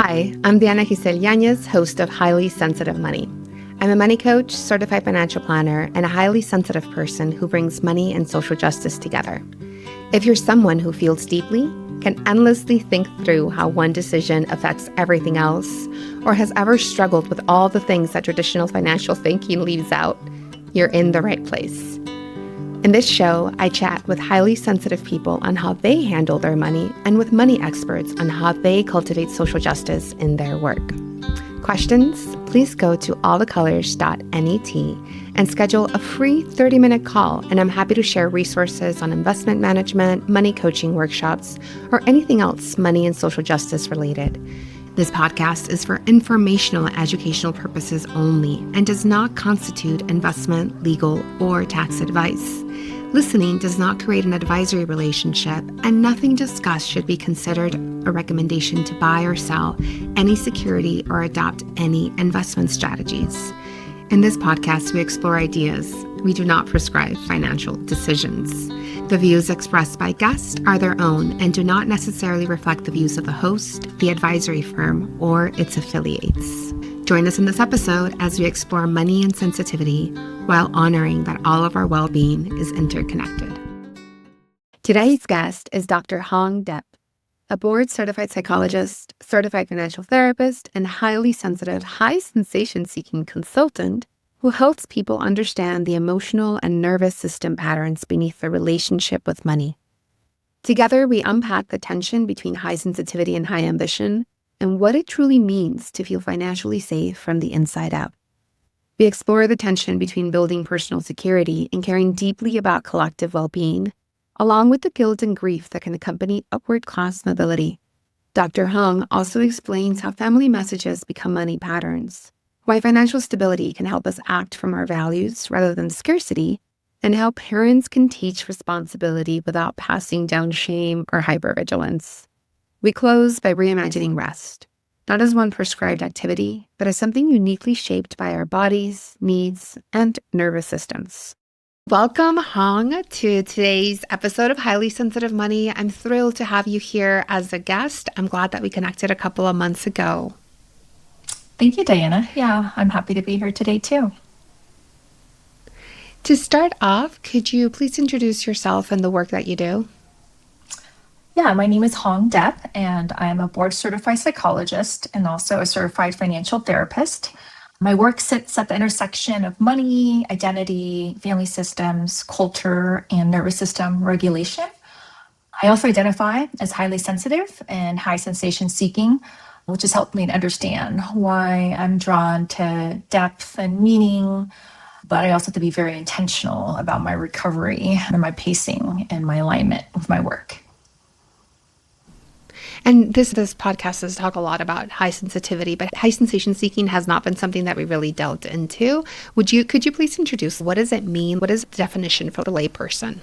Hi, I'm Diana Giselle Yanez, host of Highly Sensitive Money. I'm a money coach, certified financial planner, and a highly sensitive person who brings money and social justice together. If you're someone who feels deeply, can endlessly think through how one decision affects everything else, or has ever struggled with all the things that traditional financial thinking leaves out, you're in the right place. In this show, I chat with highly sensitive people on how they handle their money and with money experts on how they cultivate social justice in their work. Questions? Please go to allthecolors.net and schedule a free 30-minute call, and I'm happy to share resources on investment management, money coaching workshops, or anything else money and social justice related. This podcast is for informational and educational purposes only and does not constitute investment, legal, or tax advice. Listening does not create an advisory relationship, and nothing discussed should be considered a recommendation to buy or sell any security or adopt any investment strategies. In this podcast, we explore ideas. We do not prescribe financial decisions. The views expressed by guests are their own and do not necessarily reflect the views of the host, the advisory firm, or its affiliates. Join us in this episode as we explore money and sensitivity while honoring that all of our well-being is interconnected. Today's guest is Dr. Huong Diep, a board-certified psychologist, certified financial therapist, and highly sensitive, high sensation-seeking consultant who helps people understand the emotional and nervous system patterns beneath their relationship with money. Together, we unpack the tension between high sensitivity and high ambition and what it truly means to feel financially safe from the inside out. We explore the tension between building personal security and caring deeply about collective well-being, along with the guilt and grief that can accompany upward class mobility. Dr. Huong also explains how family messages become money patterns, why financial stability can help us act from our values rather than scarcity, and how parents can teach responsibility without passing down shame or hypervigilance. We close by reimagining rest, not as one prescribed activity, but as something uniquely shaped by our bodies, needs, and nervous systems. Welcome, Huong, to today's episode of Highly Sensitive Money. I'm thrilled to have you here as a guest. I'm glad that we connected a couple of months ago. Thank you, Diana. Yeah, I'm happy to be here today, too. To start off, could you please introduce yourself and the work that you do? Yeah, my name is Huong Diep, and I'm a board-certified psychologist and also a certified financial therapist. My work sits at the intersection of money, identity, family systems, culture, and nervous system regulation. I also identify as highly sensitive and high sensation seeking, which has helped me to understand why I'm drawn to depth and meaning, but I also have to be very intentional about my recovery and my pacing and my alignment with my work. And this podcast does talk a lot about high sensitivity, but high sensation seeking has not been something that we really delved into. Could you please introduce, what does it mean? What is the definition for the layperson?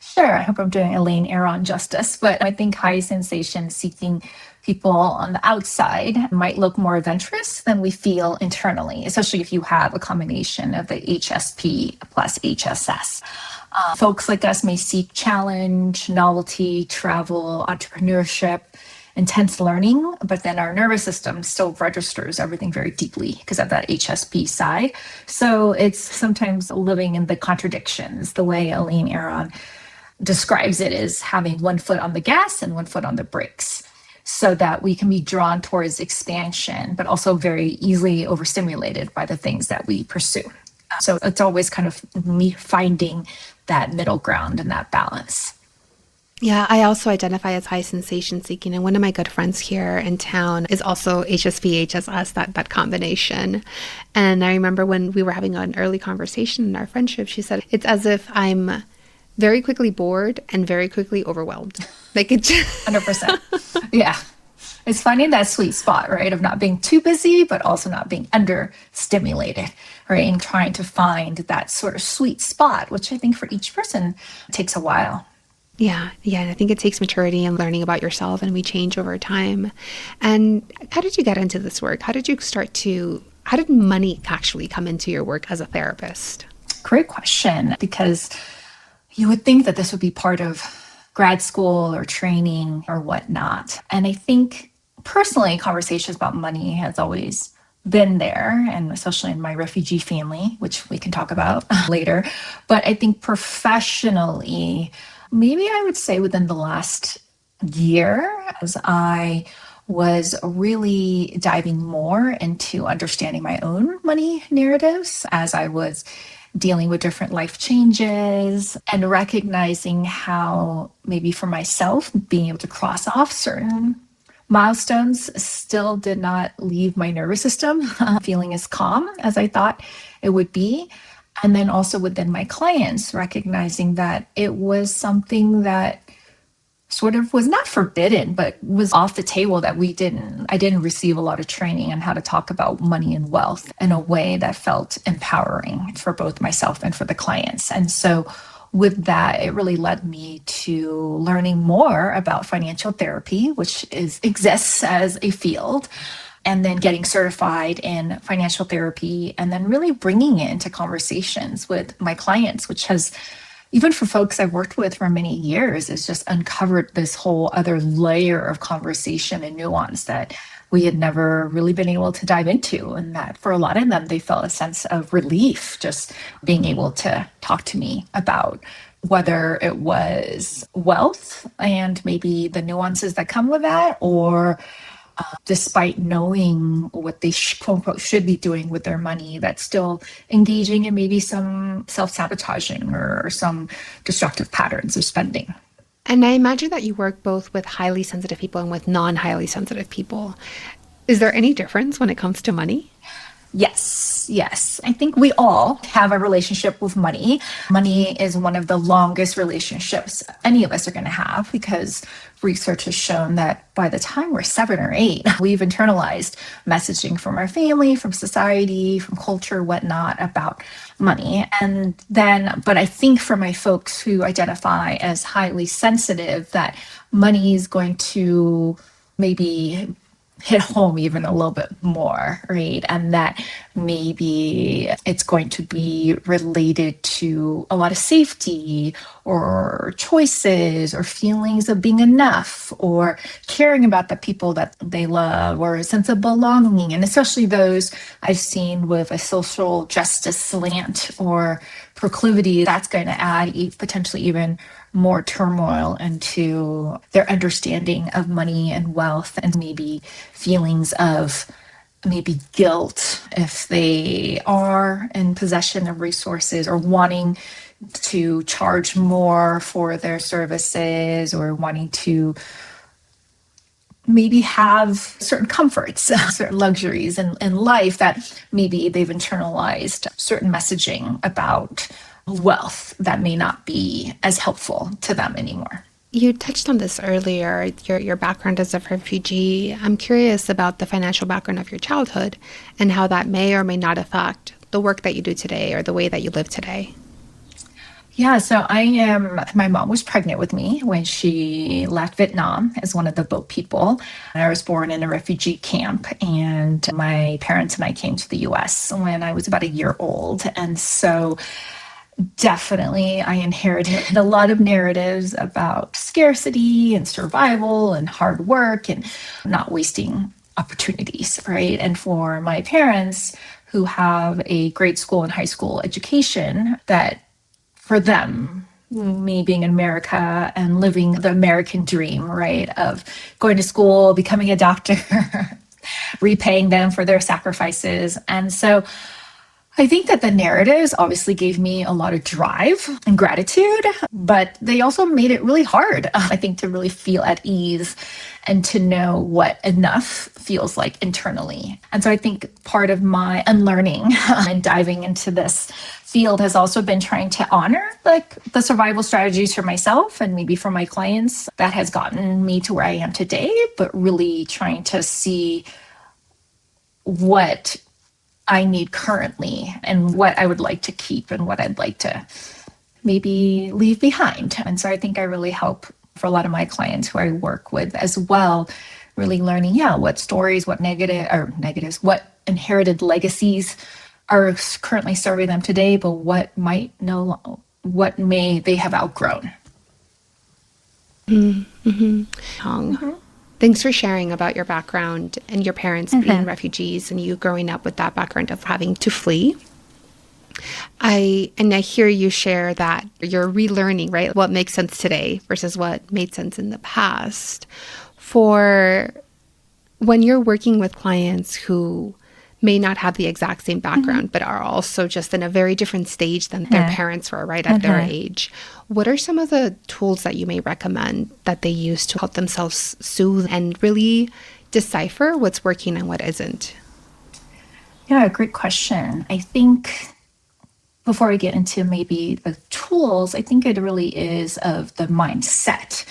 Sure, I hope I'm doing Elaine Aron justice, but I think high sensation seeking people on the outside might look more adventurous than we feel internally, especially if you have a combination of the HSP plus HSS. Folks like us may seek challenge, novelty, travel, entrepreneurship, intense learning, but then our nervous system still registers everything very deeply because of that HSP side. So it's sometimes living in the contradictions, the way Elaine Aron describes it as having one foot on the gas and one foot on the brakes, so that we can be drawn towards expansion, but also very easily overstimulated by the things that we pursue. So it's always kind of me finding that middle ground and that balance. Yeah, I also identify as high sensation seeking, and one of my good friends here in town is also HSP, HSS, that combination. And I remember when we were having an early conversation in our friendship, she said, it's as if I'm very quickly bored and very quickly overwhelmed. Like it 100%. Yeah. It's finding that sweet spot, right, of not being too busy, but also not being understimulated, right, and trying to find that sort of sweet spot, which I think for each person takes a while. Yeah. And I think it takes maturity and learning about yourself, and we change over time. And how did you get into this work? How did money actually come into your work as a therapist? Great question, because you would think that this would be part of grad school or training or whatnot. And I think personally, conversations about money has always been there, and especially in my refugee family, which we can talk about later. But I think professionally, maybe I would say within the last year, as I was really diving more into understanding my own money narratives as I was dealing with different life changes and recognizing how maybe for myself, being able to cross off certain milestones still did not leave my nervous system feeling as calm as I thought it would be. And then also within my clients, recognizing that it was something that sort of was not forbidden, but was off the table, that I didn't receive a lot of training on how to talk about money and wealth in a way that felt empowering for both myself and for the clients. And so with that, it really led me to learning more about financial therapy, which exists as a field, and then getting certified in financial therapy, and then really bringing it into conversations with my clients, which has, even for folks I've worked with for many years, it's just uncovered this whole other layer of conversation and nuance that we had never really been able to dive into. And that for a lot of them, they felt a sense of relief just being able to talk to me about whether it was wealth and maybe the nuances that come with that, or despite knowing what they quote unquote should be doing with their money, that's still engaging in maybe some self-sabotaging or some destructive patterns of spending. And I imagine that you work both with highly sensitive people and with non-highly sensitive people. Is there any difference when it comes to money? Yes. I think we all have a relationship with money. Money is one of the longest relationships any of us are going to have, because research has shown that by the time we're 7 or 8, we've internalized messaging from our family, from society, from culture, whatnot about money. And then, but I think for my folks who identify as highly sensitive, that money is going to maybe hit home even a little bit more, right? And that maybe it's going to be related to a lot of safety or choices or feelings of being enough or caring about the people that they love, or a sense of belonging. And especially those I've seen with a social justice slant or proclivity, that's going to add potentially even more turmoil into their understanding of money and wealth, and maybe feelings of maybe guilt if they are in possession of resources, or wanting to charge more for their services, or wanting to maybe have certain comforts, certain luxuries in life, that maybe they've internalized certain messaging about wealth that may not be as helpful to them anymore. You touched on this earlier, your background as a refugee. I'm curious about the financial background of your childhood and how that may or may not affect the work that you do today or the way that you live today. Yeah, so my mom was pregnant with me when she left Vietnam as one of the boat people. I was born in a refugee camp, and my parents and I came to the US when I was about a year old. And so definitely I inherited a lot of narratives about scarcity and survival and hard work and not wasting opportunities, right? And for my parents, who have a grade school and high school education, that for them, me being in America and living the American dream, right, of going to school, becoming a doctor, repaying them for their sacrifices. And so I think that the narratives obviously gave me a lot of drive and gratitude, but they also made it really hard, I think, to really feel at ease and to know what enough feels like internally. And so I think part of my unlearning and diving into this field has also been trying to honor like the survival strategies for myself and maybe for my clients that has gotten me to where I am today, but really trying to see what I need currently and what I would like to keep and what I'd like to maybe leave behind. And so I think I really help for a lot of my clients who I work with as well, really learning, what stories, what negatives, what inherited legacies are currently serving them today, but what may they have outgrown. Mm-hmm. Thanks for sharing about your background and your parents being refugees and you growing up with that background of having to flee. I hear you share that you're relearning, right? What makes sense today versus what made sense in the past. For when you're working with clients who may not have the exact same background, but are also just in a very different stage than their parents were, right, at their age. What are some of the tools that you may recommend that they use to help themselves soothe and really decipher what's working and what isn't? Yeah, great question. I think before I get into maybe the tools, I think it really is of the mindset,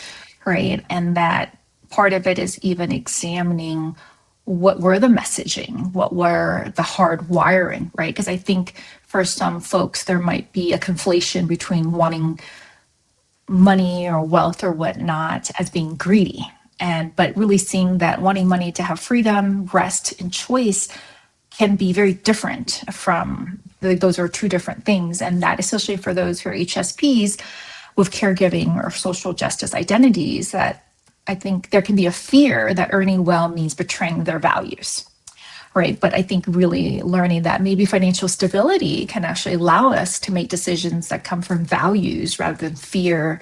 right? And that part of it is even examining what were the messaging, what were the hard wiring, right? Because I think for some folks, there might be a conflation between wanting money or wealth or whatnot as being greedy. But really seeing that wanting money to have freedom, rest, and choice can be very different from those are two different things. And that especially for those who are HSPs with caregiving or social justice identities, that I think there can be a fear that earning well means betraying their values, right? But I think really learning that maybe financial stability can actually allow us to make decisions that come from values rather than fear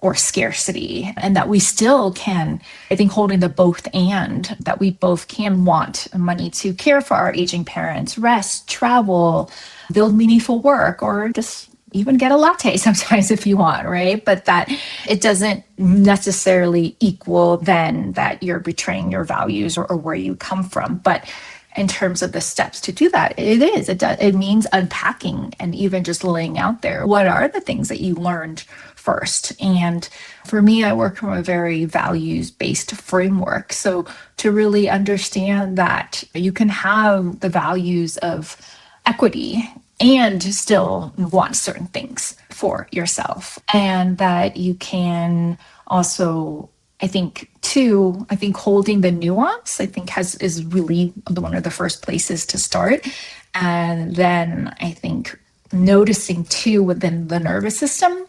or scarcity, and that we still can, I think, holding the both and, that we both can want money to care for our aging parents, rest, travel, build meaningful work, or just even get a latte sometimes if you want, right? But that it doesn't necessarily equal then that you're betraying your values or where you come from. But in terms of the steps to do that, it means unpacking and even just laying out there what are the things that you learned first. And for me, I work from a very values-based framework. So to really understand that you can have the values of equity and still want certain things for yourself. And that you can also, I think holding the nuance, is really one of the first places to start. And then I think noticing too within the nervous system.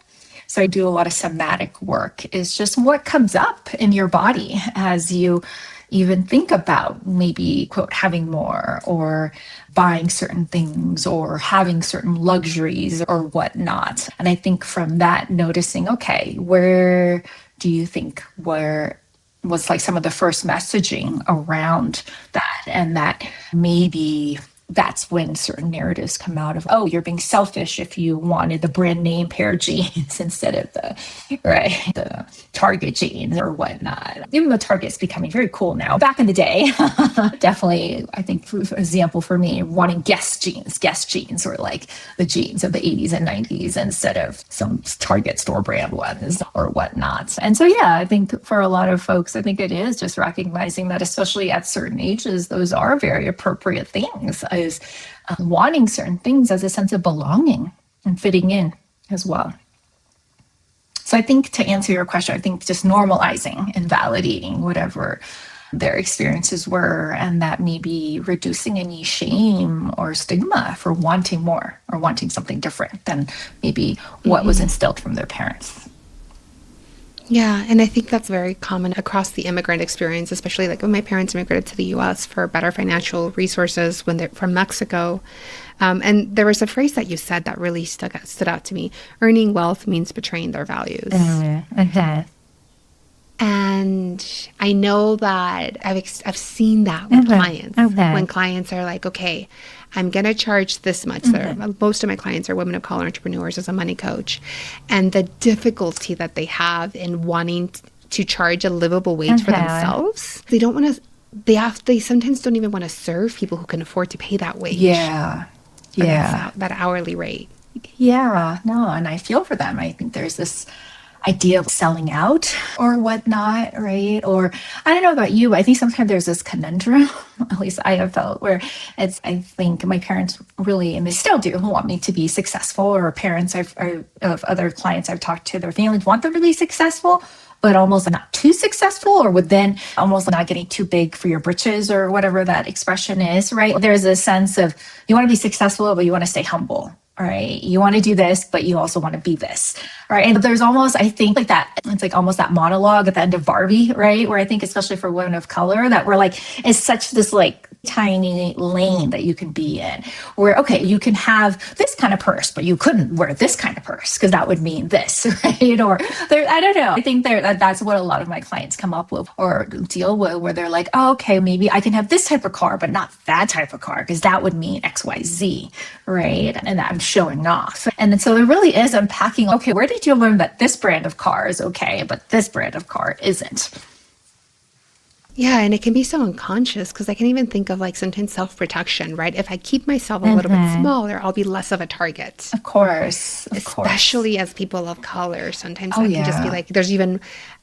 So I do a lot of somatic work, is just what comes up in your body as you even think about maybe, quote, having more or buying certain things or having certain luxuries or whatnot. And I think from that, noticing, okay, where do you think where was like some of the first messaging around that? And that maybe that's when certain narratives come out of, oh, you're being selfish if you wanted the brand name pair of jeans instead of the Target jeans or whatnot. Even though Target's becoming very cool now. Back in the day, definitely, I think, for example, for me, wanting Guess jeans or like the jeans of the 80s and 90s instead of some Target store brand ones or whatnot. And so, yeah, I think for a lot of folks, I think it is just recognizing that, especially at certain ages, those are very appropriate things. Is wanting certain things as a sense of belonging and fitting in as well. So I think to answer your question, I think just normalizing and validating whatever their experiences were, and that maybe reducing any shame or stigma for wanting more or wanting something different than maybe what was instilled from their parents. Yeah, and I think that's very common across the immigrant experience, especially like when my parents immigrated to the U.S. for better financial resources when they're from Mexico. And there was a phrase that you said that really stood out to me. Earning wealth means betraying their values. And I know that I've seen that with clients. When clients are like, okay, I'm going to charge this much. Most of my clients are women of color entrepreneurs as a money coach. And the difficulty that they have in wanting to charge a livable wage for themselves, they don't want to, they sometimes don't even want to serve people who can afford to pay that wage. That hourly rate. Yeah, no, and I feel for them. I think there's this idea of selling out or whatnot, right? Or I don't know about you, I think sometimes there's this conundrum, at least I have felt, where I think my parents really, and they still do, want me to be successful, or parents of other clients I've talked to, their families want them to be successful, but almost not too successful, or would then almost not getting too big for your britches, or whatever that expression is, right? There's a sense of you want to be successful, but you want to stay humble right? You want to do this, but you also want to be this, right? And there's almost, I think like that, it's like almost that monologue at the end of Barbie, right? Where I think, especially for women of color, that we're like, it's such this like tiny lane that you can be in where, okay, you can have this kind of purse, but you couldn't wear this kind of purse because that would mean this, right? Or there, I don't know. I think that's what a lot of my clients come up with or deal with, where they're like, oh, okay, maybe I can have this type of car, but not that type of car because that would mean X, Y, Z, right? And I'm showing off. And so it really is unpacking, okay, where did you learn that this brand of car is okay, but this brand of car isn't? Yeah, and it can be so unconscious because I can even think of like sometimes self-protection, right? If I keep myself a little bit smaller, I'll be less of a target. Of course. Especially as people of color. Sometimes I can just be like,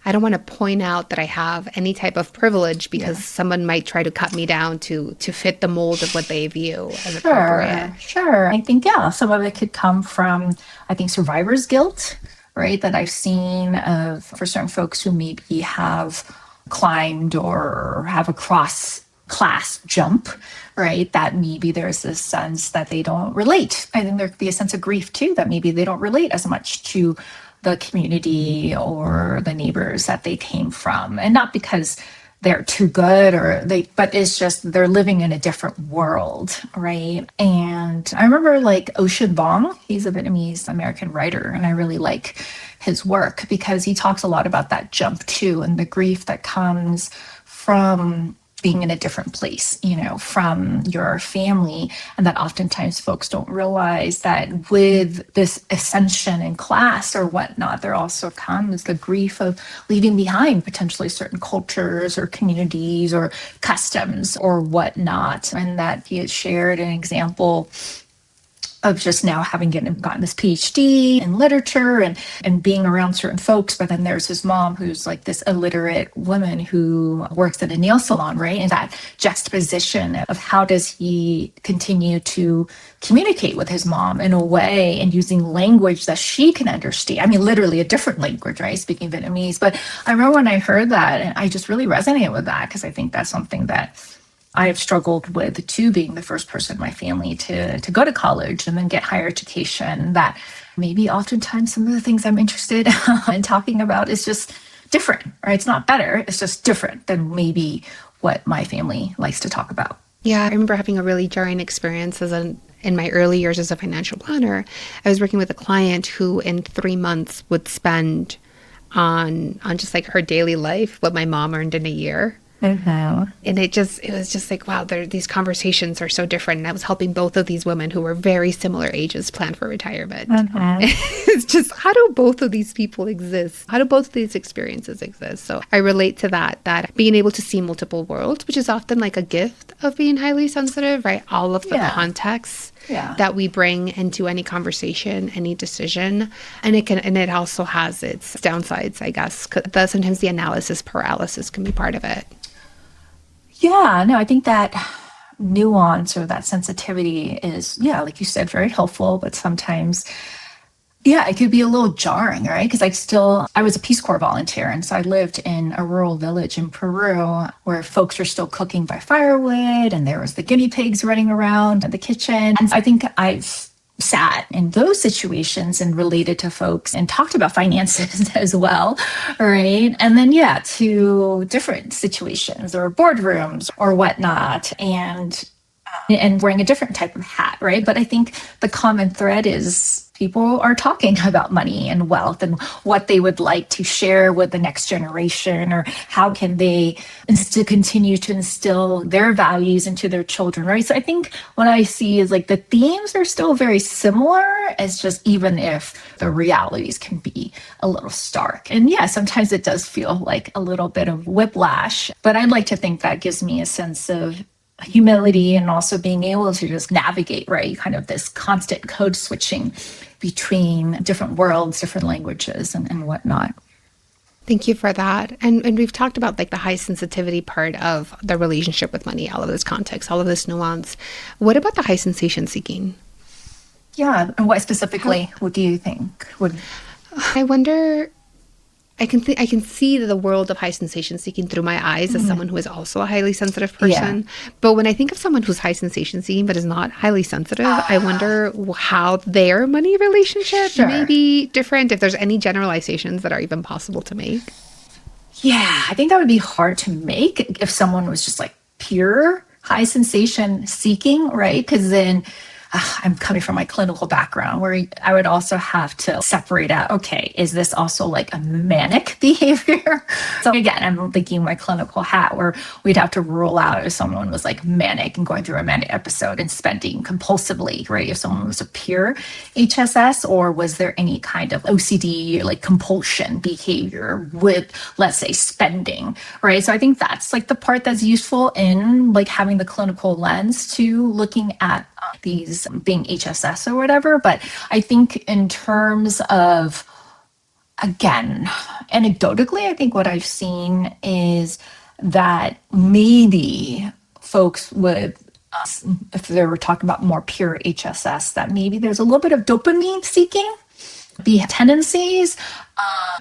I don't want to point out that I have any type of privilege because someone might try to cut me down to fit the mold of what they view as appropriate. Sure. I think, some of it could come from, I think, survivor's guilt, right? That I've seen for certain folks who maybe have climbed or have a cross-class jump, right? That maybe there's this sense that they don't relate. I think there could be a sense of grief too, that maybe they don't relate as much to the community or the neighbors that they came from. And not because they're too good but it's just they're living in a different world, right? And I remember like Ocean Vuong, he's a Vietnamese American writer, and I really like his work because he talks a lot about that jump too and the grief that comes from being in a different place, from your family. And that oftentimes folks don't realize that with this ascension in class or whatnot, there also comes the grief of leaving behind potentially certain cultures or communities or customs or whatnot. And that he had shared an example of just now having gotten this PhD in literature and being around certain folks. But then there's his mom, who's like this illiterate woman who works at a nail salon, right? And that juxtaposition of how does he continue to communicate with his mom in a way and using language that she can understand. I mean, literally a different language, right? Speaking Vietnamese. But I remember when I heard that, and I just really resonated with that because I think that's something that I have struggled with too, being the first person in my family to go to college and then get higher education, that maybe oftentimes some of the things I'm interested in talking about is just different, right? It's not better, it's just different than maybe what my family likes to talk about. Yeah, I remember having a really jarring experience in my early years as a financial planner. I was working with a client who in 3 months would spend on just like her daily life what my mom earned in a year. And it was just like, wow, these conversations are so different. And I was helping both of these women who were very similar ages plan for retirement. It's just, how do both of these people exist? How do both of these experiences exist? So I relate to that being able to see multiple worlds, which is often like a gift of being highly sensitive, right? All of the contexts that we bring into any conversation, any decision. And it also has its downsides, I guess, because sometimes the analysis paralysis can be part of it. Yeah, no, I think that nuance or that sensitivity is, like you said, very helpful, but sometimes, it could be a little jarring, right? Because I was a Peace Corps volunteer, and so I lived in a rural village in Peru where folks were still cooking by firewood, and there was the guinea pigs running around in the kitchen. And I think I've sat in those situations and related to folks and talked about finances as well, right? And then, to different situations or boardrooms or whatnot, and wearing a different type of hat, right? But I think the common thread is people are talking about money and wealth and what they would like to share with the next generation, or how can they continue to instill their values into their children, right? So I think what I see is like the themes are still very similar. It's just even if the realities can be a little stark. And sometimes it does feel like a little bit of whiplash, but I'd like to think that gives me a sense of humility and also being able to just navigate, right? Kind of this constant code switching between different worlds, different languages and whatnot. Thank you for that. And we've talked about like the high sensitivity part of the relationship with money, all of this context, all of this nuance. What about the high sensation seeking? Yeah. And what specifically, what do you think would... I wonder I can see the world of high sensation seeking through my eyes as someone who is also a highly sensitive person. Yeah. But when I think of someone who's high sensation seeking but is not highly sensitive, I wonder how their money relationship may be different, if there's any generalizations that are even possible to make. Yeah, I think that would be hard to make if someone was just like pure high sensation seeking, right? Because then I'm coming from my clinical background where I would also have to separate out, okay, is this also like a manic behavior? So again, I'm thinking my clinical hat where we'd have to rule out if someone was like manic and going through a manic episode and spending compulsively, right? If someone was a pure HSS, or was there any kind of OCD, like compulsion behavior with, let's say, spending, right? So I think that's like the part that's useful in like having the clinical lens to looking at these being HSS or whatever. But I think in terms of, again, anecdotally, I think what I've seen is that maybe folks would, if they were talking about more pure HSS, that maybe there's a little bit of dopamine seeking tendencies,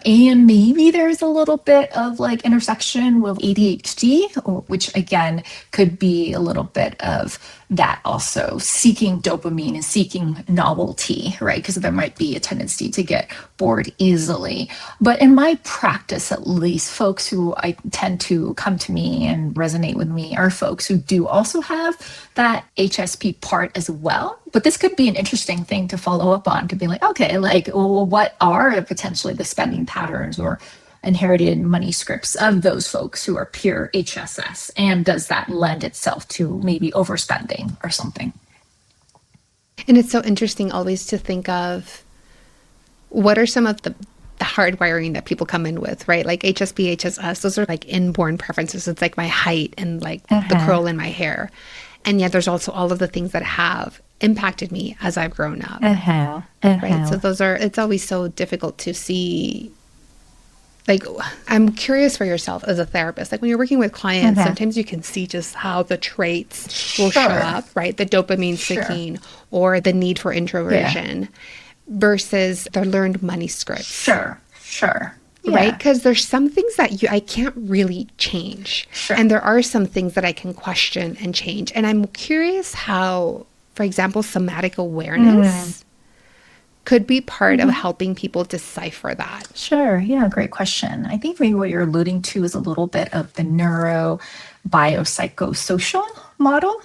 and maybe there's a little bit of like intersection with ADHD, which again could be a little bit of that also seeking dopamine and seeking novelty, right? Because there might be a tendency to get bored easily. But in my practice, at least, folks who I tend to come to me and resonate with me are folks who do also have that HSP part as well. But this could be an interesting thing to follow up on, to be like, okay, like, well, what are potentially the spending patterns or inherited money scripts of those folks who are pure HSS? And does that lend itself to maybe overspending or something? And it's so interesting always to think of what are some of the hardwiring that people come in with, right? Like HSP, HSS, those are like inborn preferences. It's like my height and like the curl in my hair. And yet there's also all of the things that have impacted me as I've grown up. Right? So it's always so difficult to see. Like, I'm curious for yourself as a therapist, like when you're working with clients, sometimes you can see just how the traits will show up, right? The dopamine seeking or the need for introversion versus the learned money scripts. Sure. Right? Because there's some things that I can't really change. And there are some things that I can question and change. And I'm curious how, for example, somatic awareness could be part of helping people decipher that. Sure. Yeah, great question. I think maybe what you're alluding to is a little bit of the neurobiopsychosocial model.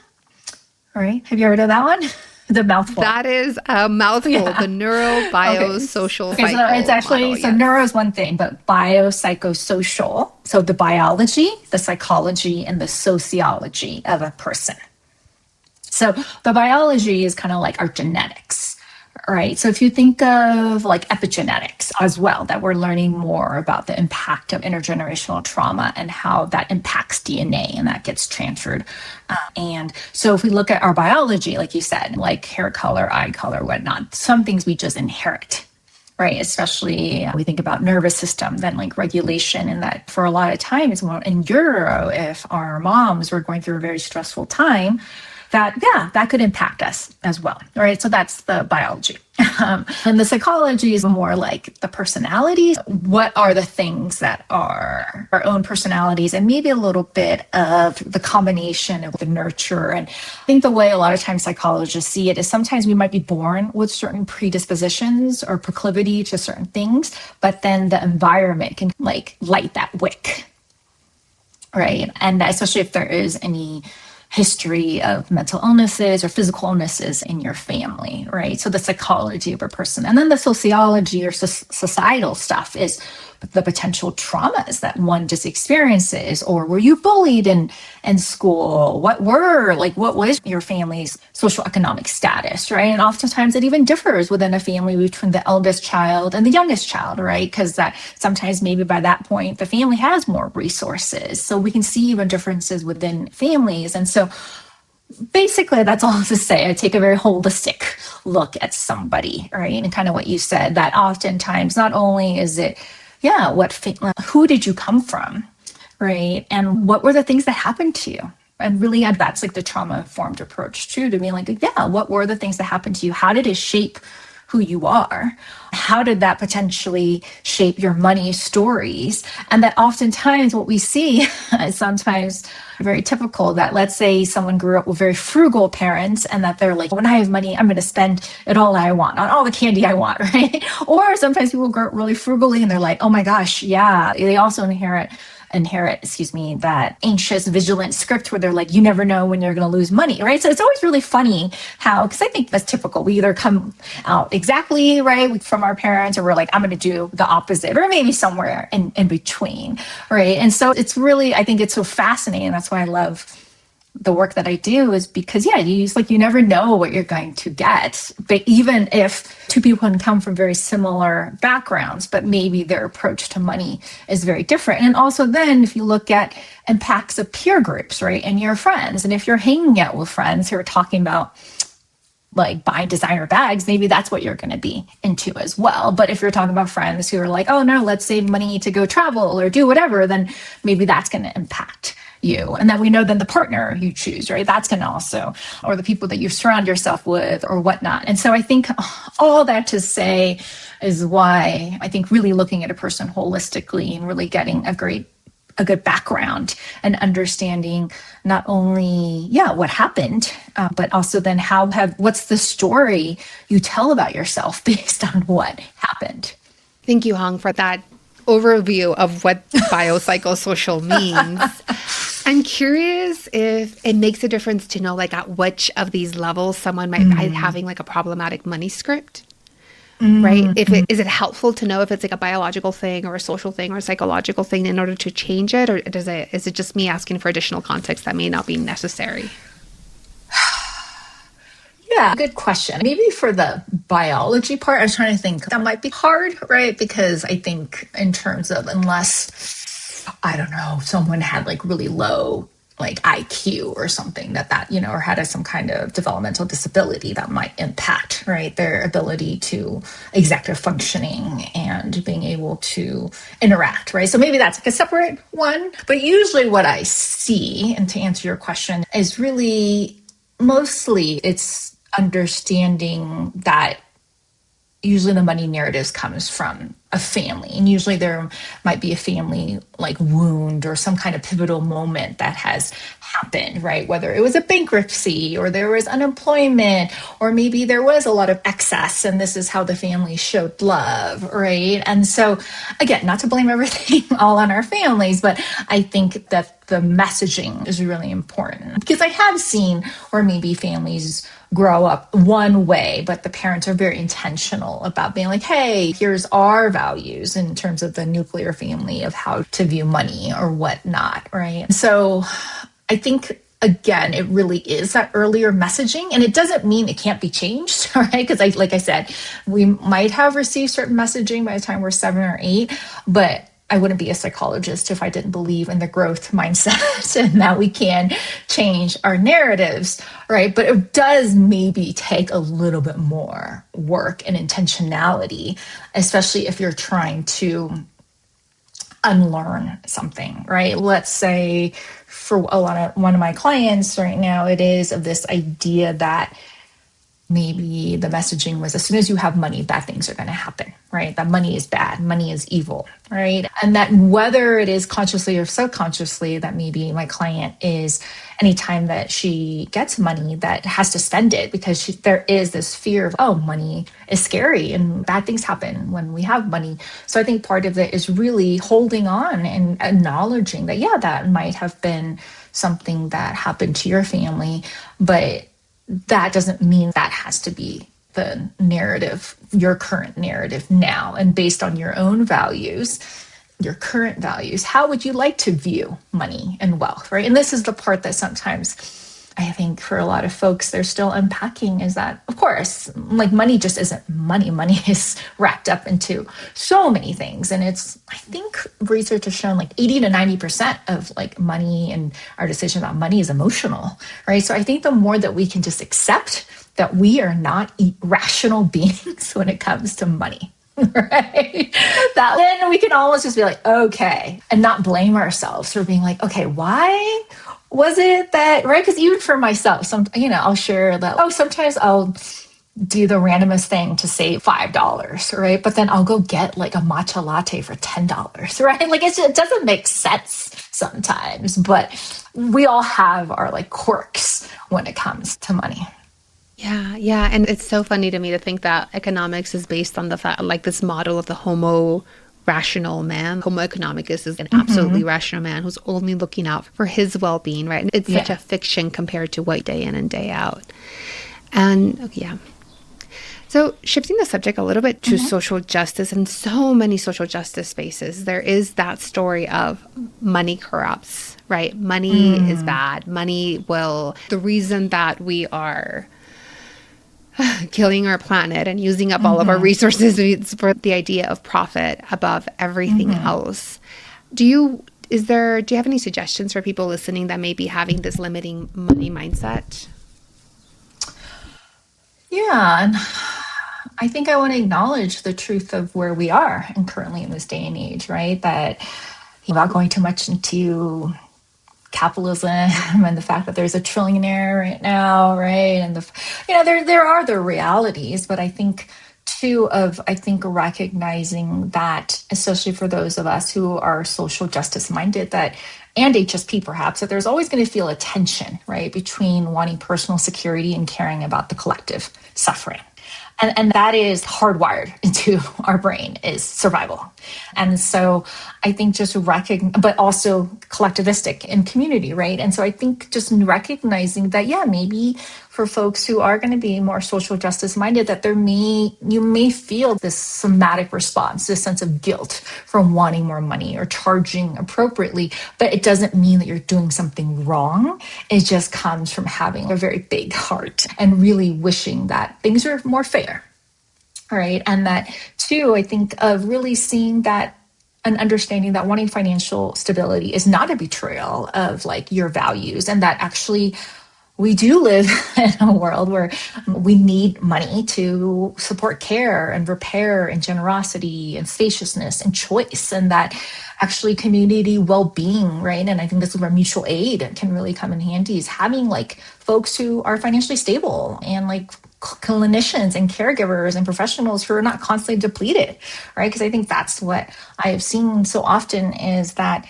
All right. Have you heard of that one? The mouthful. That is a mouthful. The neurobiosocial cycle. So it's actually, model, neuro is one thing, but biopsychosocial. So the biology, the psychology, and the sociology of a person. So the biology is kind of like our genetics. Right. So if you think of like epigenetics as well, that we're learning more about the impact of intergenerational trauma and how that impacts DNA and that gets transferred. And so if we look at our biology, like you said, like hair color, eye color, whatnot, some things we just inherit. Right. Especially we think about nervous system, then like regulation, and that for a lot of times in Euro, if our moms were going through a very stressful time, that could impact us as well. All right. So that's the biology. And the psychology is more like the personalities. What are the things that are our own personalities, and maybe a little bit of the combination of the nurture. And I think the way a lot of times psychologists see it is sometimes we might be born with certain predispositions or proclivity to certain things, but then the environment can like light that wick. Right. And especially if there is any history of mental illnesses or physical illnesses in your family, right? So the psychology of a person. And then the sociology or societal stuff is the potential traumas that one just experiences, or were you bullied in school? What was your family's socioeconomic status, right? And oftentimes it even differs within a family between the eldest child and the youngest child, right? Because that sometimes maybe by that point, the family has more resources. So we can see even differences within families. And so basically, that's all to say. I take a very holistic look at somebody, right? And kind of what you said, that oftentimes not only is it, who did you come from, right? And what were the things that happened to you? And really, that's like the trauma-informed approach too, to be like, what were the things that happened to you? How did it shape who you are? How did that potentially shape your money stories? And that oftentimes what we see is sometimes very typical that, let's say someone grew up with very frugal parents and that they're like, when I have money, I'm going to spend it all I want on all the candy I want, right? Or sometimes people grow up really frugally and they're like, oh my gosh, yeah. They also inherit, that anxious, vigilant script where they're like, you never know when you're going to lose money, right? So it's always really funny how, because I think that's typical. We either come out exactly right from our parents, or we're like, I'm going to do the opposite, or maybe somewhere in between, right? And so it's really, I think it's so fascinating. That's why I love the work that I do, is because, you never know what you're going to get. But even if two people can come from very similar backgrounds, but maybe their approach to money is very different. And also then if you look at impacts of peer groups, right, and your friends, and if you're hanging out with friends who are talking about like buying designer bags, maybe that's what you're going to be into as well. But if you're talking about friends who are like, oh no, let's save money to go travel or do whatever, then maybe that's going to impact you. And then we know then the partner you choose, right? That's going to also, or the people that you surround yourself with or whatnot. And so I think all that to say is why I think really looking at a person holistically and really getting a good background and understanding not only, what happened, but also then what's the story you tell about yourself based on what happened. Thank you, Huong, for that overview of what biopsychosocial means. I'm curious if it makes a difference to know like at which of these levels someone might be having like a problematic money script. Right? Is it helpful to know if it's like a biological thing or a social thing or a psychological thing in order to change it? Or is it just me asking for additional context that may not be necessary? Yeah, good question. Maybe for the biology part, I was trying to think that might be hard, right? Because I think in terms of, unless, I don't know, someone had like really low like IQ or something that or had some kind of developmental disability that might impact, right, their ability to executive functioning and being able to interact, right? So maybe that's like a separate one. But usually what I see, and to answer your question, is really mostly it's understanding that usually the money narratives comes from a family, and usually there might be a family like wound or some kind of pivotal moment that has happened, right? Whether it was a bankruptcy or there was unemployment, or maybe there was a lot of excess and this is how the family showed love, right? And so again, not to blame everything all on our families, but I think that the messaging is really important, because I have seen where maybe families grow up one way, but the parents are very intentional about being like, hey, here's our values in terms of the nuclear family of how to view money or whatnot, right? So I think, again, it really is that earlier messaging, and it doesn't mean it can't be changed, right? Because like I said, we might have received certain messaging by the time we're 7 or 8, but I wouldn't be a psychologist if I didn't believe in the growth mindset and that we can change our narratives, right? But it does maybe take a little bit more work and intentionality, especially if you're trying to unlearn something, right? Let's say for one of my clients right now, it is of this idea that maybe the messaging was, as soon as you have money, bad things are going to happen, right? That money is bad, money is evil, right? And that whether it is consciously or subconsciously, that maybe my client is, anytime that she gets money, that has to spend it because there is this fear of, oh, money is scary and bad things happen when we have money. So I think part of it is really holding on and acknowledging that, yeah, that might have been something that happened to your family, but that doesn't mean that has to be the narrative, your current narrative now. And based on your own values, your current values, how would you like to view money and wealth, right? And this is the part that sometimes I think for a lot of folks, they're still unpacking, is that, of course, like money just isn't money. Money is wrapped up into so many things. And it's, I think research has shown like 80 to 90% of like money and our decision about money is emotional, right? So I think the more that we can just accept that we are not rational beings when it comes to money, right? That then we can almost just be like, okay, and not blame ourselves for being like, okay, why was it that, right? Because even for myself, I'll share that, sometimes I'll do the randomest thing to save $5, right? But then I'll go get like a matcha latte for $10, right? Like it doesn't make sense sometimes, but we all have our like quirks when it comes to money. Yeah, yeah. And it's so funny to me to think that economics is based on the fact, like this model of the Homo rational man. Homo economicus is an absolutely rational man who's only looking out for his well-being, right? And it's such a fiction compared to what day in and day out. And yeah. So shifting the subject a little bit to social justice, and so many social justice spaces, there is that story of money corrupts, right? Money is bad. The reason that we are killing our planet and using up all of our resources is for the idea of profit above everything else. Do you have any suggestions for people listening that may be having this limiting money mindset? Yeah, and I think I want to acknowledge the truth of where we are and currently in this day and age, right? That without going too much into capitalism and the fact that there's a trillionaire right now, right? And there are the realities, but I think recognizing that, especially for those of us who are social justice minded, that and HSP perhaps, that there's always going to feel a tension, right, between wanting personal security and caring about the collective suffering. And that is hardwired into our brain, is survival. And so I think just but also collectivistic in community, right? And so I think just recognizing that, yeah, maybe for folks who are going to be more social justice minded, that you may feel this somatic response, this sense of guilt from wanting more money or charging appropriately, but it doesn't mean that you're doing something wrong. It just comes from having a very big heart and really wishing that things are more fair. All right. And that too, I think of really seeing that and understanding that wanting financial stability is not a betrayal of like your values, and that actually we do live in a world where we need money to support care and repair and generosity and spaciousness and choice, and that actually community well-being, right? And I think this is where mutual aid can really come in handy, is having like folks who are financially stable and like clinicians and caregivers and professionals who are not constantly depleted, right? Because I think that's what I have seen so often, is that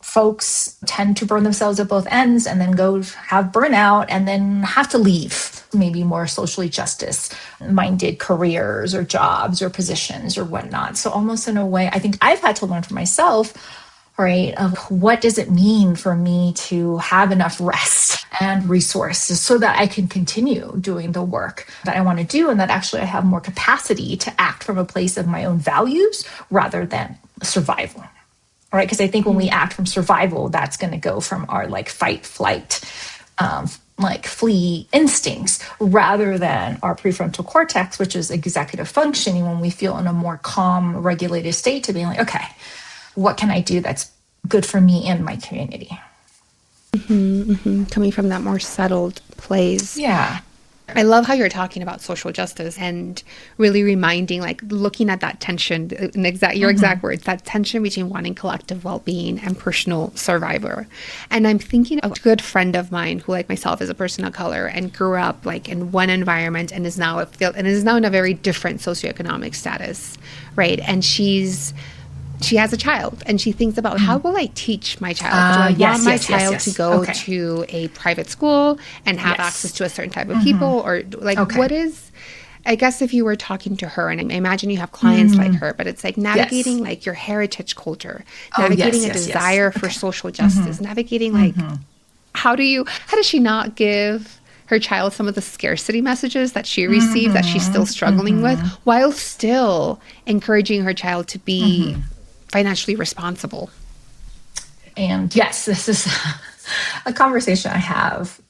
folks tend to burn themselves at both ends and then go have burnout and then have to leave maybe more socially justice minded careers or jobs or positions or whatnot. So almost in a way, I think I've had to learn for myself, right, of what does it mean for me to have enough rest and resources so that I can continue doing the work that I want to do, and that actually I have more capacity to act from a place of my own values rather than survival. Right, because I think when we act from survival, that's going to go from our like fight, flight, like flee instincts, rather than our prefrontal cortex, which is executive functioning, when we feel in a more calm, regulated state, to being like, okay, what can I do that's good for me and my community? Coming from that more settled place. Yeah. I love how you're talking about social justice and really reminding, like looking at that tension, your exact words, that tension between wanting collective well-being and personal survivor. And I'm thinking of a good friend of mine who, like myself, is a person of color and grew up like in one environment and is now in a very different socioeconomic status, right? And she has a child and she thinks about, how will I teach my child? Do I want my child to go to a private school and have access to a certain type of people? Or like, what is, I guess if you were talking to her, and I imagine you have clients like her, but it's like navigating like your heritage culture, navigating a desire for social justice, navigating like, how does she not give her child some of the scarcity messages that she received that she's still struggling with, while still encouraging her child to be financially responsible? And yes, this is a conversation I have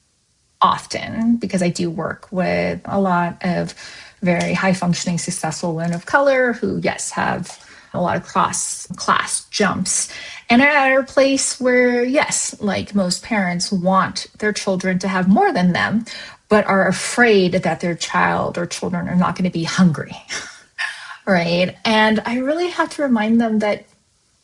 often, because I do work with a lot of very high functioning, successful women of color who, yes, have a lot of cross class jumps and are at a place where, yes, like most parents want their children to have more than them, but are afraid that their child or children are not going to be hungry. Right. And I really have to remind them that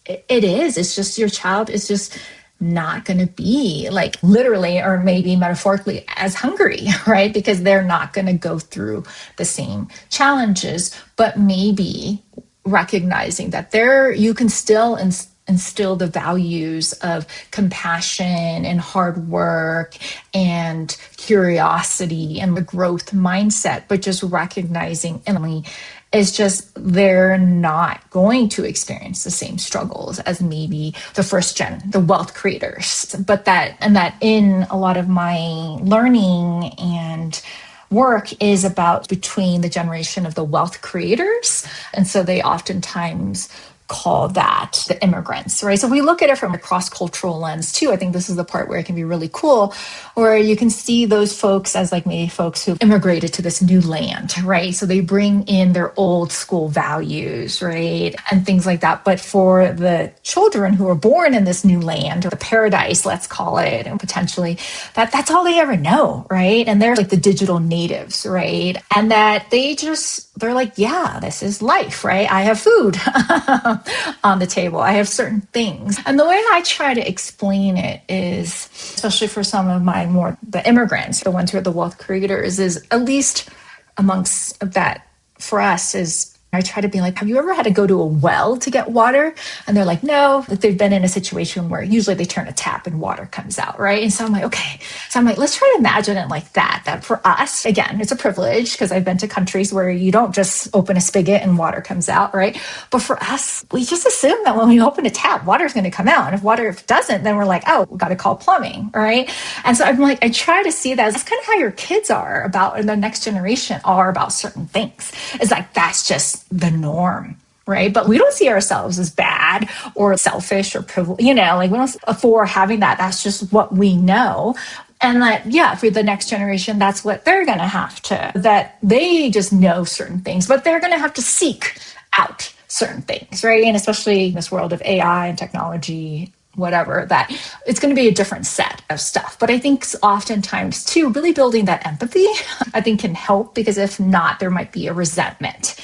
it's just your child is just not going to be like literally or maybe metaphorically as hungry, right? Because they're not going to go through the same challenges, but maybe recognizing that you can still instill the values of compassion and hard work and curiosity and the growth mindset, but just recognizing Emily is just they're not going to experience the same struggles as maybe the first gen, the wealth creators. But that in a lot of my learning and work is about between the generation of the wealth creators. And so they oftentimes call that the immigrants, right? So we look at it from a cross-cultural lens too. I think this is the part where it can be really cool, where you can see those folks as like maybe folks who immigrated to this new land, right? So they bring in their old school values, right? And things like that. But for the children who are born in this new land, or the paradise, let's call it, and potentially that's all they ever know, right? And they're like the digital natives, right? And that they're like, yeah, this is life, right? I have food on the table. I have certain things. And the way I try to explain it is, especially for some of the immigrants, the ones who are the wealth creators, is at least amongst that for us is I try to be like, have you ever had to go to a well to get water? And they're like, no. Like they've been in a situation where usually they turn a tap and water comes out, right? And so I'm like, okay. So I'm like, let's try to imagine it like that for us, again, it's a privilege because I've been to countries where you don't just open a spigot and water comes out, right? But for us, we just assume that when we open a tap, water is going to come out. And if water doesn't, then we're like, oh, we got to call plumbing, right? And so I'm like, I try to see that as kind of how your kids are about, and the next generation are about certain things. It's like, that's just the norm, right? But we don't see ourselves as bad or selfish or privileged, like we don't for having that. That's just what we know. And that, yeah, for the next generation, that's what they're going to have to, that they just know certain things, but they're going to have to seek out certain things, right? And especially in this world of AI and technology, whatever, that it's going to be a different set of stuff. But I think oftentimes too, really building that empathy, I think can help, because if not, there might be a resentment,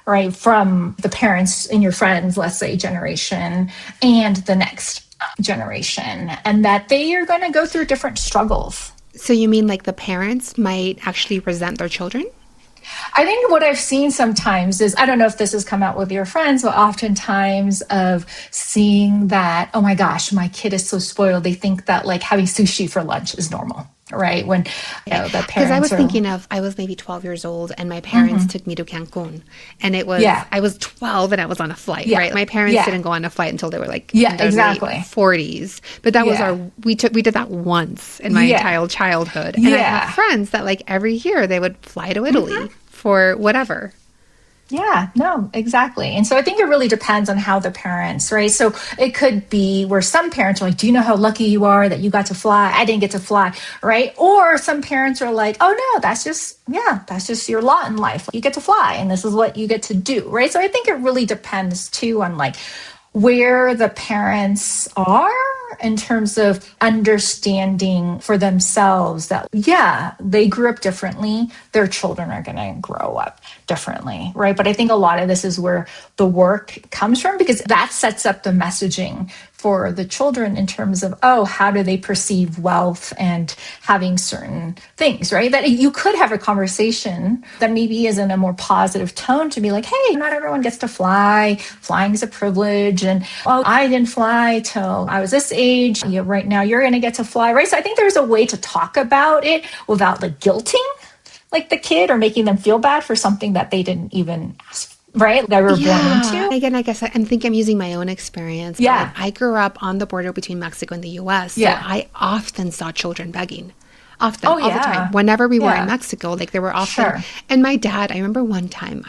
right, from the parents and your friends, let's say, generation and the next generation, and that they are going to go through different struggles. So you mean like the parents might actually resent their children? I think what I've seen sometimes is, I don't know if this has come out with your friends, but oftentimes of seeing that, oh my gosh, my kid is so spoiled. They think that like having sushi for lunch is normal. Right. When the parents. Because I was thinking I was maybe 12 years old and my parents took me to Cancun, and it was, I was 12 and I was on a flight, right? My parents didn't go on a flight until they were like in their late 40s. But that was we did that once in my entire childhood. And I have friends that like every year they would fly to Italy for whatever. Yeah, no, exactly. And so I think it really depends on how the parents, right? So it could be where some parents are like, do you know how lucky you are that you got to fly? I didn't get to fly, right? Or some parents are like, oh no, that's just your lot in life. You get to fly and this is what you get to do, right? So I think it really depends too on like where the parents are in terms of understanding for themselves that, they grew up differently. Their children are going to grow up differently, right? But I think a lot of this is where the work comes from, because that sets up the messaging for the children in terms of, how do they perceive wealth and having certain things, right? That you could have a conversation that maybe is in a more positive tone to be like, hey, not everyone gets to fly. Flying is a privilege. And, I didn't fly till I was this age. Right now you're going to get to fly, right? So I think there's a way to talk about it without like guilting like the kid or making them feel bad for something that they didn't even ask for. Right? That we're born into. Again, I guess I think I'm using my own experience. But I grew up on the border between Mexico and the U.S. So I often saw children begging. All the time. Whenever we were in Mexico, like there were often, and my dad, I remember one time,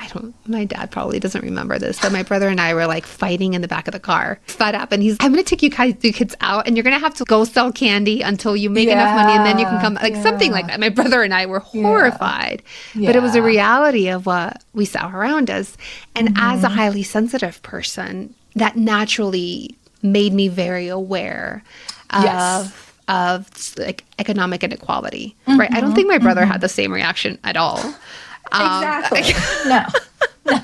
my dad probably doesn't remember this, but my brother and I were like fighting in the back of the car, fed up, and I'm going to take you kids out and you're going to have to go sell candy until you make enough money and then you can come, like something like that. My brother and I were horrified, but it was a reality of what we saw around us. And as a highly sensitive person, that naturally made me very aware of like economic inequality, right? I don't think my brother had the same reaction at all. Exactly. No. No,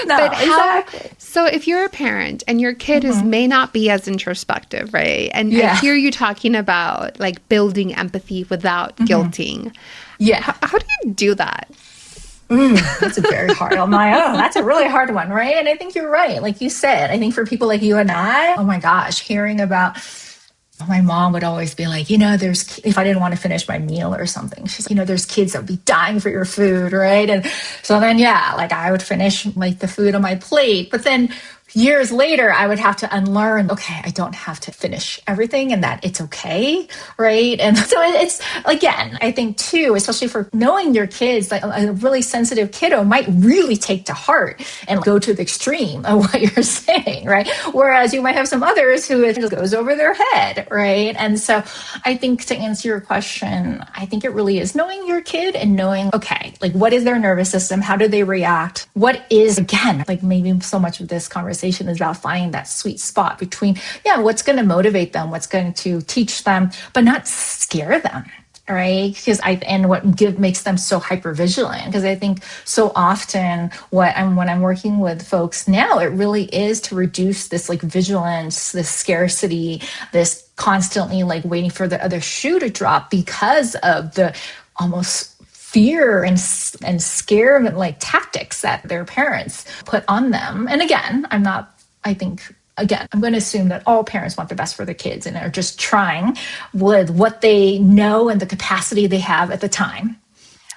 But exactly. so if you're a parent and your kid is may not be as introspective, right? And I Yeah. hear you talking about like building empathy without guilting. Yeah. How do you do that? That's a very hard on my own. That's a really hard one, right? And I think you're right. Like you said, I think for people like you and I, oh my gosh, hearing about my mom would always be like, if I didn't want to finish my meal or something, she's like, there's kids that would be dying for your food, right? And so then, yeah, like I would finish like the food on my plate. But then years later, I would have to unlearn, okay, I don't have to finish everything and that it's okay, right? And so it's, again, I think too, especially for knowing your kids, like a really sensitive kiddo might really take to heart and go to the extreme of what you're saying, right? Whereas you might have some others who it just goes over their head, right? And so I think to answer your question, I think it really is knowing your kid and knowing, okay, like what is their nervous system? How do they react? What is, again, like maybe so much of this conversation is about finding that sweet spot between, what's going to motivate them, what's going to teach them, but not scare them. Right. And what makes them so hyper vigilant, because I think so often when I'm working with folks now, it really is to reduce this like vigilance, this scarcity, this constantly like waiting for the other shoe to drop because of the almost fear and scare like tactics that their parents put on them. And again, I'm going to assume that all parents want the best for their kids and are just trying with what they know and the capacity they have at the time.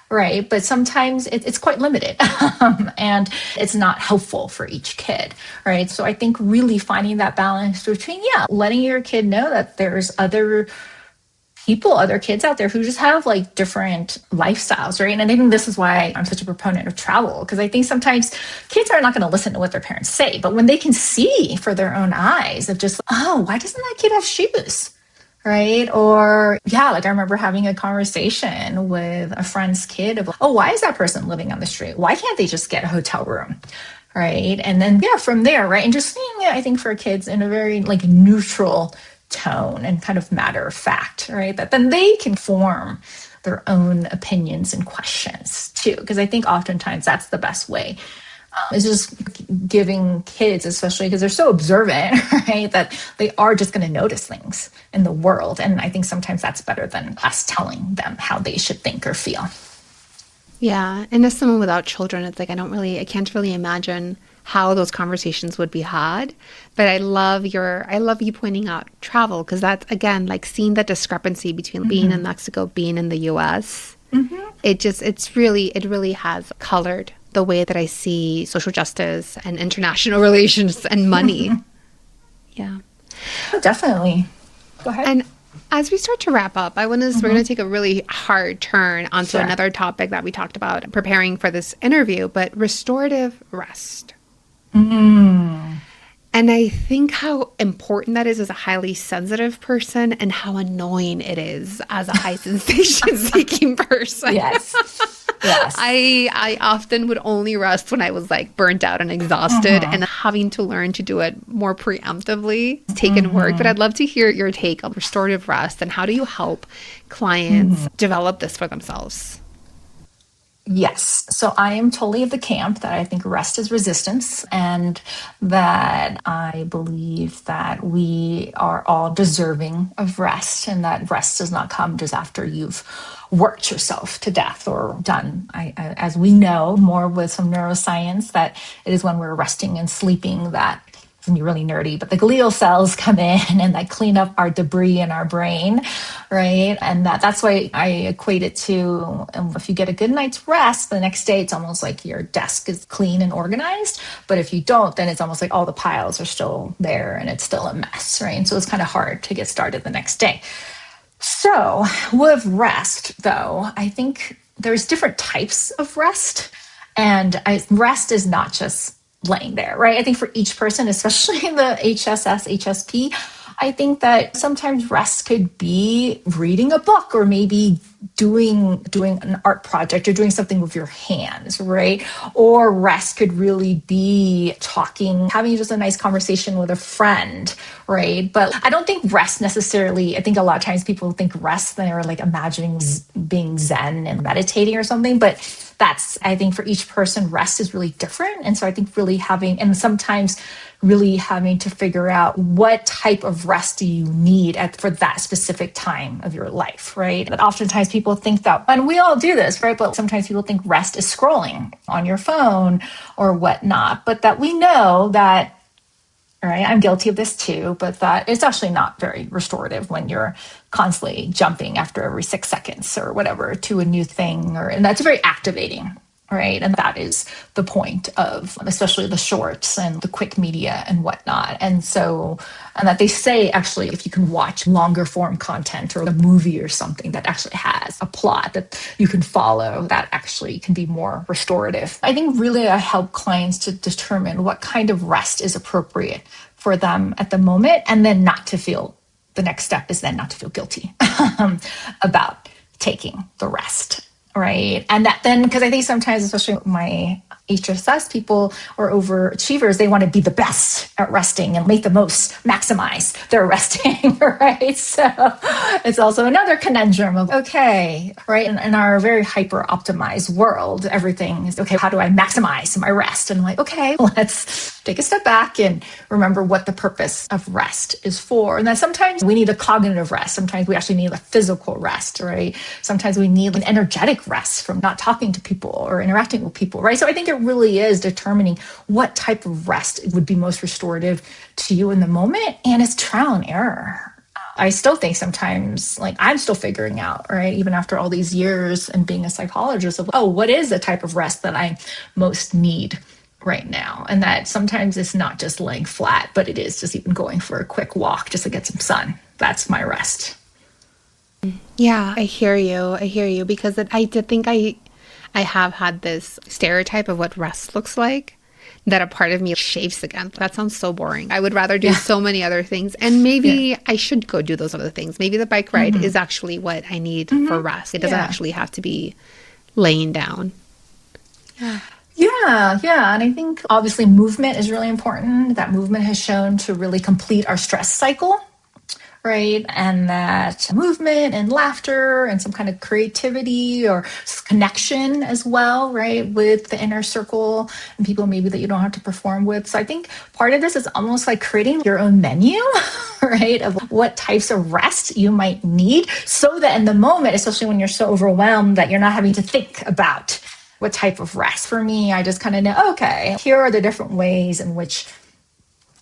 Right. But sometimes it's quite limited and it's not helpful for each kid. Right. So I think really finding that balance between, letting your kid know that there's other kids out there who just have like different lifestyles, right? And I think this is why I'm such a proponent of travel, because I think sometimes kids are not going to listen to what their parents say, but when they can see for their own eyes of just, oh, why doesn't that kid have shoes? Right? Or like I remember having a conversation with a friend's kid of, oh, why is that person living on the street? Why can't they just get a hotel room? Right? And then, from there, right? And just seeing it, I think for kids in a very like neutral tone and kind of matter of fact, right? That then they can form their own opinions and questions too. Because I think oftentimes that's the best way. Is just giving kids, especially because they're so observant, right? That they are just going to notice things in the world. And I think sometimes that's better than us telling them how they should think or feel. Yeah. And as someone without children, it's like, I can't really imagine how those conversations would be had. But I love you pointing out travel, because that's, again, like seeing the discrepancy between being in Mexico, being in the US. It really has colored the way that I see social justice and international relations and money. Yeah. Oh, definitely. Go ahead. And as we start to wrap up, we're going to take a really hard turn onto another topic that we talked about preparing for this interview, but restorative rest. And I think how important that is as a highly sensitive person and how annoying it is as a high sensation seeking person. Yes. I often would only rest when I was like burnt out and exhausted, and having to learn to do it more preemptively has taken work. But I'd love to hear your take on restorative rest and how do you help clients develop this for themselves? Yes. So I am totally of the camp that I think rest is resistance, and that I believe that we are all deserving of rest, and that rest does not come just after you've worked yourself to death or done. As we know more with some neuroscience, that it is when we're resting and sleeping that, it's gonna be really nerdy, but the glial cells come in and that clean up our debris in our brain, right? And that's why I equate it to, if you get a good night's rest, the next day it's almost like your desk is clean and organized. But if you don't, then it's almost like all the piles are still there and it's still a mess, right? And so it's kind of hard to get started the next day. So with rest, though, I think there's different types of rest. And rest is not just laying there, right? I think for each person, especially the HSS-HSP, I think that sometimes rest could be reading a book or maybe doing an art project or doing something with your hands, right? Or rest could really be talking, having just a nice conversation with a friend, right? But I don't think rest necessarily, I think a lot of times people think rest, they're like imagining being Zen and meditating or something, but that's, I think for each person, rest is really different. And so I think really sometimes really having to figure out what type of rest do you need for that specific time of your life, right? But oftentimes people think that, and we all do this, right? But sometimes people think rest is scrolling on your phone or whatnot, but that we know that, right? I'm guilty of this too, but that it's actually not very restorative when you're constantly jumping after every 6 seconds or whatever to a new thing, and that's very activating, right? And that is the point of especially the shorts and the quick media and whatnot. And that they say actually, if you can watch longer form content or a movie or something that actually has a plot that you can follow, that actually can be more restorative. I think really I help clients to determine what kind of rest is appropriate for them at the moment, and then the next step is then not to feel guilty about taking the rest. Right. And that then, because I think sometimes, especially my HSS people or overachievers, they want to be the best at resting and maximize their resting. Right. So it's also another conundrum of, okay, right. In our very hyper optimized world, everything is, okay, how do I maximize my rest? And I'm like, okay, let's take a step back and remember what the purpose of rest is for. And that sometimes we need a cognitive rest. Sometimes we actually need a physical rest, right? Sometimes we need an energetic rest from not talking to people or interacting with people, right? So I think it really is determining what type of rest would be most restorative to you in the moment. And it's trial and error. I still think sometimes, like, I'm still figuring out, right? Even after all these years and being a psychologist of, what is the type of rest that I most need right now? And that sometimes it's not just laying flat, but it is just even going for a quick walk just to get some sun. That's my rest. Yeah, I hear you because I did think I have had this stereotype of what rest looks like that a part of me chafes against. That sounds so boring. I would rather do so many other things, and maybe I should go do those other things. Maybe the bike ride is actually what I need for rest. It doesn't actually have to be laying down. Yeah. And I think obviously movement is really important. That movement has shown to really complete our stress cycle, right? And that movement and laughter and some kind of creativity or connection as well, right? With the inner circle and people maybe that you don't have to perform with. So I think part of this is almost like creating your own menu, right? Of what types of rest you might need so that in the moment, especially when you're so overwhelmed that you're not having to think about what type of rest. For me, I just kind of know, okay, here are the different ways in which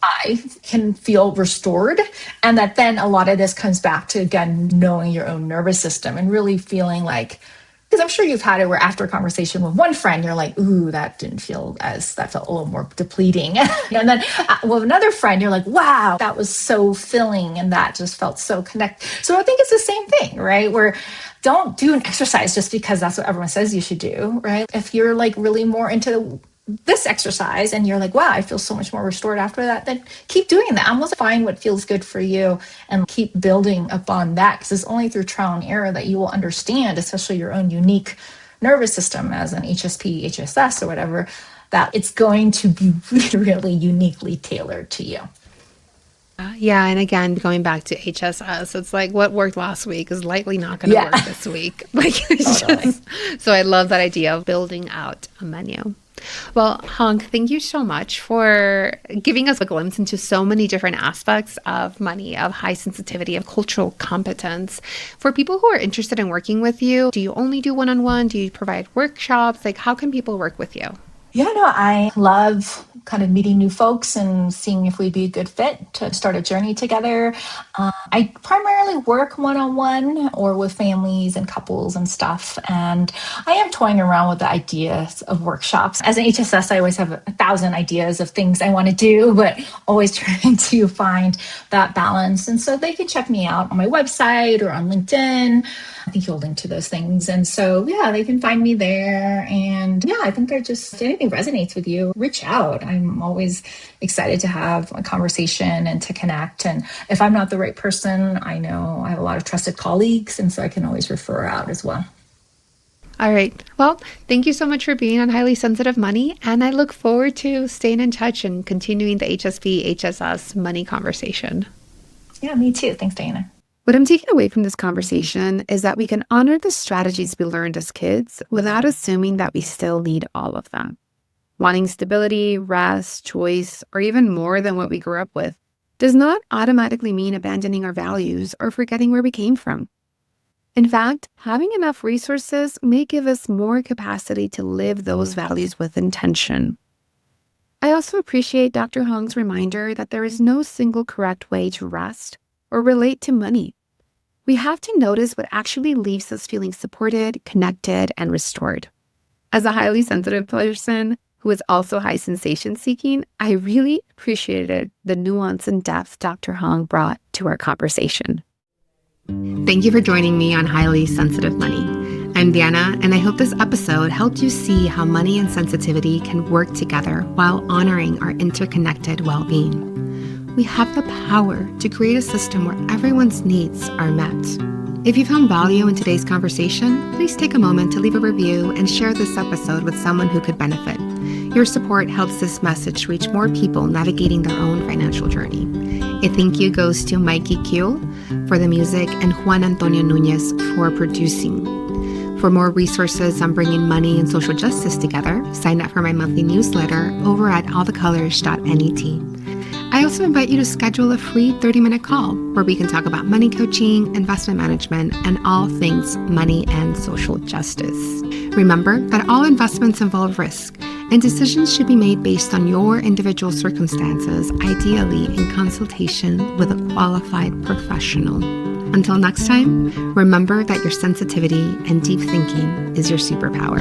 I can feel restored. And that then a lot of this comes back to, again, knowing your own nervous system and really feeling like, because I'm sure you've had it where after a conversation with one friend, you're like, ooh, that felt a little more depleting. And then with another friend, you're like, wow, that was so filling. And that just felt so connected. So I think it's the same thing, right? Where don't do an exercise just because that's what everyone says you should do, right? If you're like really more into this exercise and you're like, wow, I feel so much more restored after that, then keep doing that. Almost find what feels good for you and keep building upon that, because it's only through trial and error that you will understand, especially your own unique nervous system as an HSP, HSS or whatever, that it's going to be really uniquely tailored to you. Yeah. And again, going back to HSS, it's like what worked last week is likely not going to work this week. Like it's just, so I love that idea of building out a menu. Well, Huong, thank you so much for giving us a glimpse into so many different aspects of money, of high sensitivity, of cultural competence. For people who are interested in working with you, do you only do one-on-one? Do you provide workshops? Like, how can people work with you? Yeah, no, I love kind of meeting new folks and seeing if we'd be a good fit to start a journey together. I primarily work one-on-one or with families and couples and stuff. And I am toying around with the ideas of workshops. As an HSS, I always have 1,000 ideas of things I want to do, but always trying to find that balance. And so they can check me out on my website or on LinkedIn. I think you'll link to those things. And so, yeah, they can find me there. And yeah, I think they're just, if anything resonates with you, reach out. I'm always excited to have a conversation and to connect. And if I'm not the right person, I know I have a lot of trusted colleagues. And so I can always refer out as well. All right. Well, thank you so much for being on Highly Sensitive Money. And I look forward to staying in touch and continuing the HSP, HSS money conversation. Yeah, me too. Thanks, Diana. What I'm taking away from this conversation is that we can honor the strategies we learned as kids without assuming that we still need all of them. Wanting stability, rest, choice, or even more than what we grew up with does not automatically mean abandoning our values or forgetting where we came from. In fact, having enough resources may give us more capacity to live those values with intention. I also appreciate Dr. Huong's reminder that there is no single correct way to rest or relate to money. We have to notice what actually leaves us feeling supported, connected, and restored. As a highly sensitive person who is also high sensation seeking, I really appreciated the nuance and depth Dr. Huong brought to our conversation. Thank you for joining me on Highly Sensitive Money. I'm Diana, and I hope this episode helped you see how money and sensitivity can work together while honoring our interconnected well-being. We have the power to create a system where everyone's needs are met. If you found value in today's conversation, please take a moment to leave a review and share this episode with someone who could benefit. Your support helps this message reach more people navigating their own financial journey. A thank you goes to Mikey Q for the music and Juan Antonio Nunez for producing. For more resources on bringing money and social justice together, sign up for my monthly newsletter over at allthecolors.net. I also invite you to schedule a free 30-minute call where we can talk about money coaching, investment management, and all things money and social justice. Remember that all investments involve risk, and decisions should be made based on your individual circumstances, ideally in consultation with a qualified professional. Until next time, remember that your sensitivity and deep thinking is your superpower.